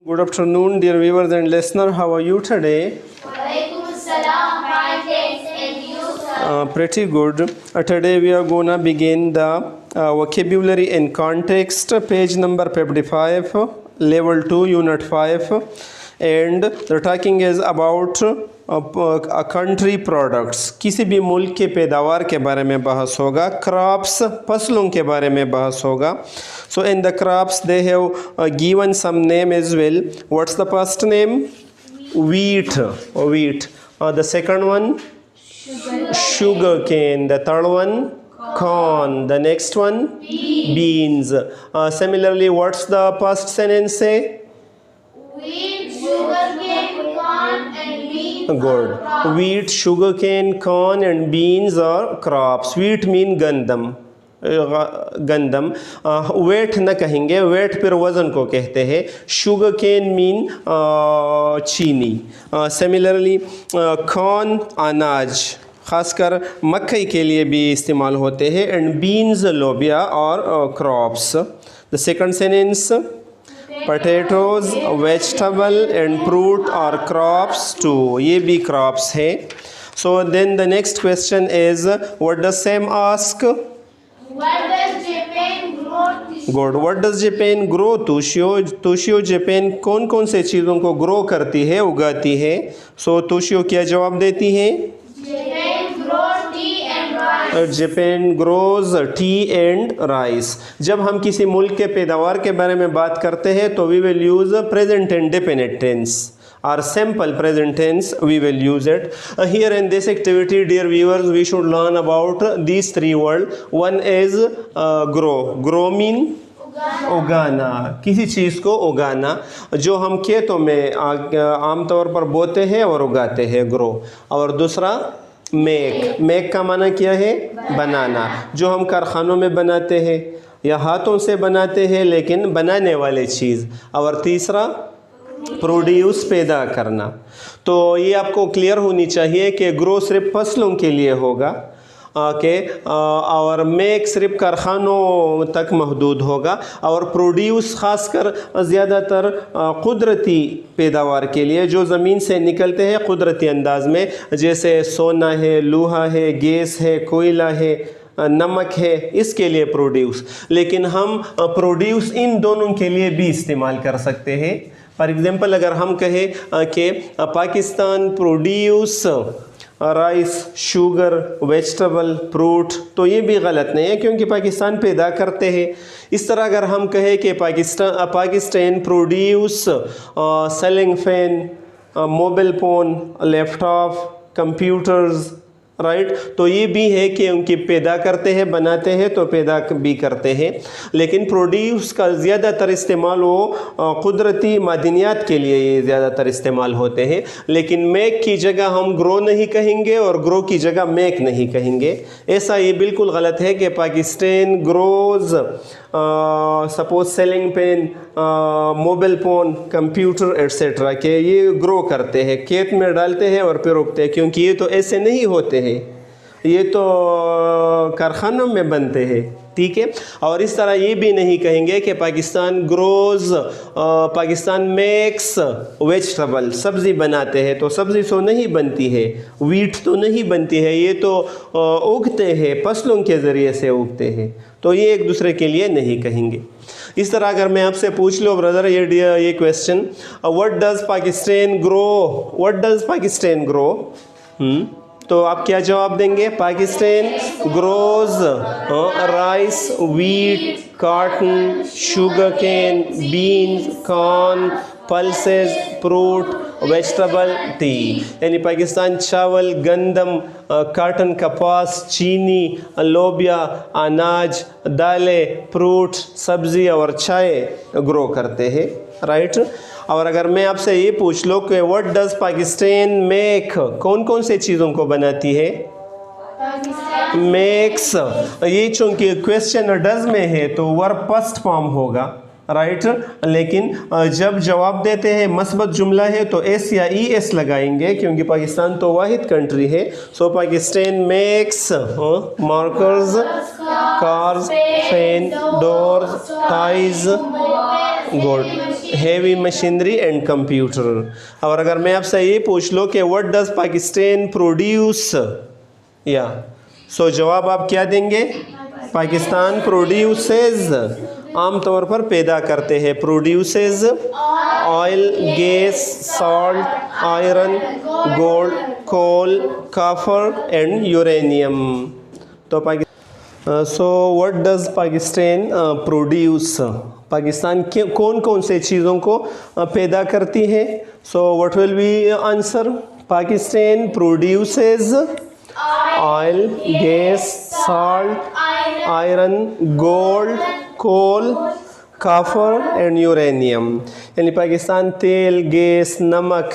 Good afternoon, dear viewers and listeners. How are you today? Walaikum salam, fine, thanks, and you, sir? Pretty good. Today we are gonna begin the vocabulary in context, page number 55, level 2, unit 5, and the talking is about country products. किसी भी मुल्क के पैदावार के बारे में बहस होगा. Crops, फसलों के बारे में बहस होगा. So in the crops they have given some name as well. What's the first name? Wheat. Wheat. The second one? Sugar cane. The third one? Corn. The next one? Beans. Similarly, what's the first sentence say? Wheat, sugarcane, corn, and beans. Good. Wheat, sugarcane, corn, and beans are crops. Wheat mean gandam. गंदम. Wait न कहेंगे, wait फिर वज़न को कहते हैं. Sugar cane mean चीनी. Similarly corn अनाज, ख़ासकर मक्की के लिए भी इस्तेमाल होते हैं. एंड बीन्स लोबिया are crops. The second sentence potatoes, vegetable and fruit are crops too, ये भी क्रॉप्स है. So then the next question is what does Sam ask? What does Japan grow? Good. What does Japan grow? Toshio Japan कौन कौन से चीज़ों को grow करती है, उगाती है? सो तोशियो क्या जवाब देती है? Japan grows tea and rice. Japan grows T and rice. जब हम किसी मुल्क के पैदावार के बारे में बात करते हैं तो we will use present and definite tense or simple present tense we will use it. Here in this activity, dear viewers, we should learn about these three words. One is grow. Grow mean उगाना, किसी चीज़ को उगाना, जो हम खेतों में आमतौर पर बोते हैं और उगाते हैं, ग्रो. और दूसरा मेक. मेक का माना क्या है? बनाना, जो हम कारखानों में बनाते हैं या हाथों से बनाते हैं लेकिन बनाने वाली चीज़. और तीसरा प्रोड्यूस, पैदा करना. तो ये आपको क्लियर होनी चाहिए कि ग्रो सिर्फ फसलों के लिए होगा, और मेक सिर्फ कारखानों तक महदूद होगा, और प्रोड्यूस ख़ासकर ज़्यादातर कुदरती पैदावार के लिए जो ज़मीन से निकलते हैं कुदरती अंदाज में, जैसे सोना है, लोहा है, गैस है, कोयला है, नमक है, इसके लिए प्रोड्यूस. लेकिन हम प्रोड्यूस इन दोनों के लिए भी इस्तेमाल कर सकते हैं. फॉर एग्ज़ाम्पल अगर हम कहें कि Pakistan produce rice, sugar, vegetable, fruit, तो ये भी गलत नहीं है क्योंकि पाकिस्तान पैदा करते हैं. इस तरह अगर हम कहें कि Pakistan produce ceiling fan, mobile phone, laptop, computers, right, तो ये भी है कि उनकी पैदा करते हैं, बनाते हैं तो पैदा भी करते हैं. लेकिन प्रोड्यूस का ज़्यादातर इस्तेमाल वो कुदरती मादनियात के लिए ये ज़्यादातर इस्तेमाल होते हैं. लेकिन मेक की जगह हम ग्रो नहीं कहेंगे और ग्रो की जगह मेक नहीं कहेंगे. ऐसा ये बिल्कुल गलत है कि Pakistan grows suppose selling pen, mobile phone, computer etcetera, के ये ग्रो करते हैं, खेत में डालते हैं और फिर उगते हैं, क्योंकि ये तो ऐसे नहीं होते हैं, ये तो कारखानों में बनते हैं. ठीक है. और इस तरह ये भी नहीं कहेंगे कि Pakistan grows, Pakistan makes vegetable, सब्ज़ी बनाते हैं, तो सब्ज़ी तो नहीं बनती है, वीट तो नहीं बनती है, ये तो उगते हैं, फसलों के ज़रिए से उगते हैं, तो ये एक दूसरे के लिए नहीं कहेंगे. इस तरह अगर मैं आपसे पूछ लो ब्रदर ये question, what does Pakistan grow? What does Pakistan grow? तो आप क्या जवाब देंगे? Pakistan grows rice, wheat, cotton, sugar cane, beans, corn, pulses, fruit, vegetable, tea. यानी पाकिस्तान चावल, गंदम, कॉटन, कपास, चीनी, लोबिया, अनाज, दालें, फ्रूट, सब्ज़ी और चाय ग्रो करते हैं, राइट. और अगर मैं आपसे ये पूछ लो कि व्हाट डज़ पाकिस्तान मेक, कौन कौन से चीज़ों को बनाती है? मेक्स. ये चूँकि क्वेश्चन डज में है तो वर्ब फर्स्ट फॉर्म होगा, राइट. लेकिन जब जवाब देते हैं मस्बत जुमला है तो एस या ई एस लगाएंगे क्योंकि पाकिस्तान तो वाहिद कंट्री है. So Pakistan makes markers, cars, fan, doors, ties. Good. Heavy machinery and computer. और अगर मैं आपसे ये पूछ लो कि व्हाट डज पाकिस्तान प्रोड्यूस, या सो जवाब आप क्या देंगे? पाकिस्तान प्रोड्यूसेस, आम तौर पर पैदा करते हैं, produces oil, gas, salt, iron, gold, coal, copper and uranium. तो so what does Pakistan produce, Pakistan के कौन कौन से चीज़ों को पैदा करती है? So what will be answer? Pakistan produces oil, gas, salt, iron, gold, coal, copper and uranium. यानी पाकिस्तान तेल, गैस, नमक,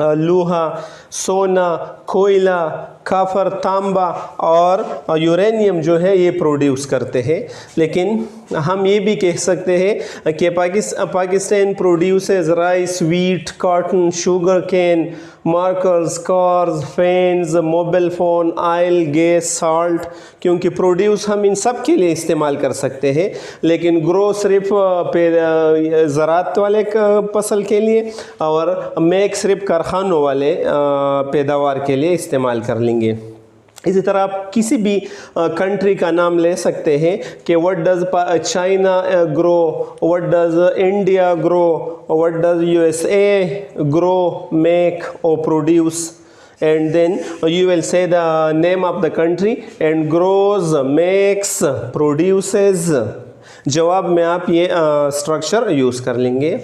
लोहा, सोना, कोयला, कॉपर, तांबा और यूरेनियम जो है ये प्रोड्यूस करते हैं। लेकिन हम ये भी कह सकते हैं कि Pakistan produces rice, wheat, cotton, sugar cane, markers, cars, fans, mobile phone, oil, gas, salt, क्योंकि प्रोड्यूस हम इन सब के लिए इस्तेमाल कर सकते हैं, लेकिन ग्रो सिर्फ ज़राअत वाले फसल के लिए और मेक सिर्फ कारखानों वाले पैदावार के लिए इस्तेमाल कर लेंगे। इसी तरह आप किसी भी कंट्री का नाम ले सकते हैं कि what does China grow, what does India grow, what does USA grow, make और produce, and then you will say the name of the country and grows, makes, produces। जवाब में आप ये स्ट्रक्चर यूज़ कर लेंगे।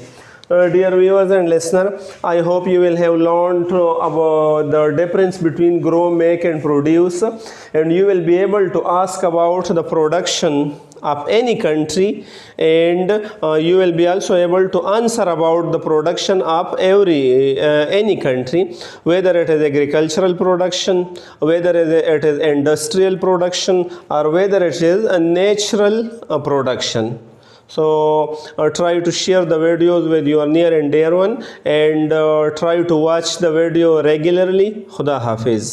Dear viewers and listener, I hope you will have learned about the difference between grow, make and produce, and you will be able to ask about the production of any country, and you will be also able to answer about the production of any country, whether it is agricultural production, whether it is industrial production, or whether it is a natural production. So try to share the videos with your near and dear one, and try to watch the video regularly. Khuda Hafiz.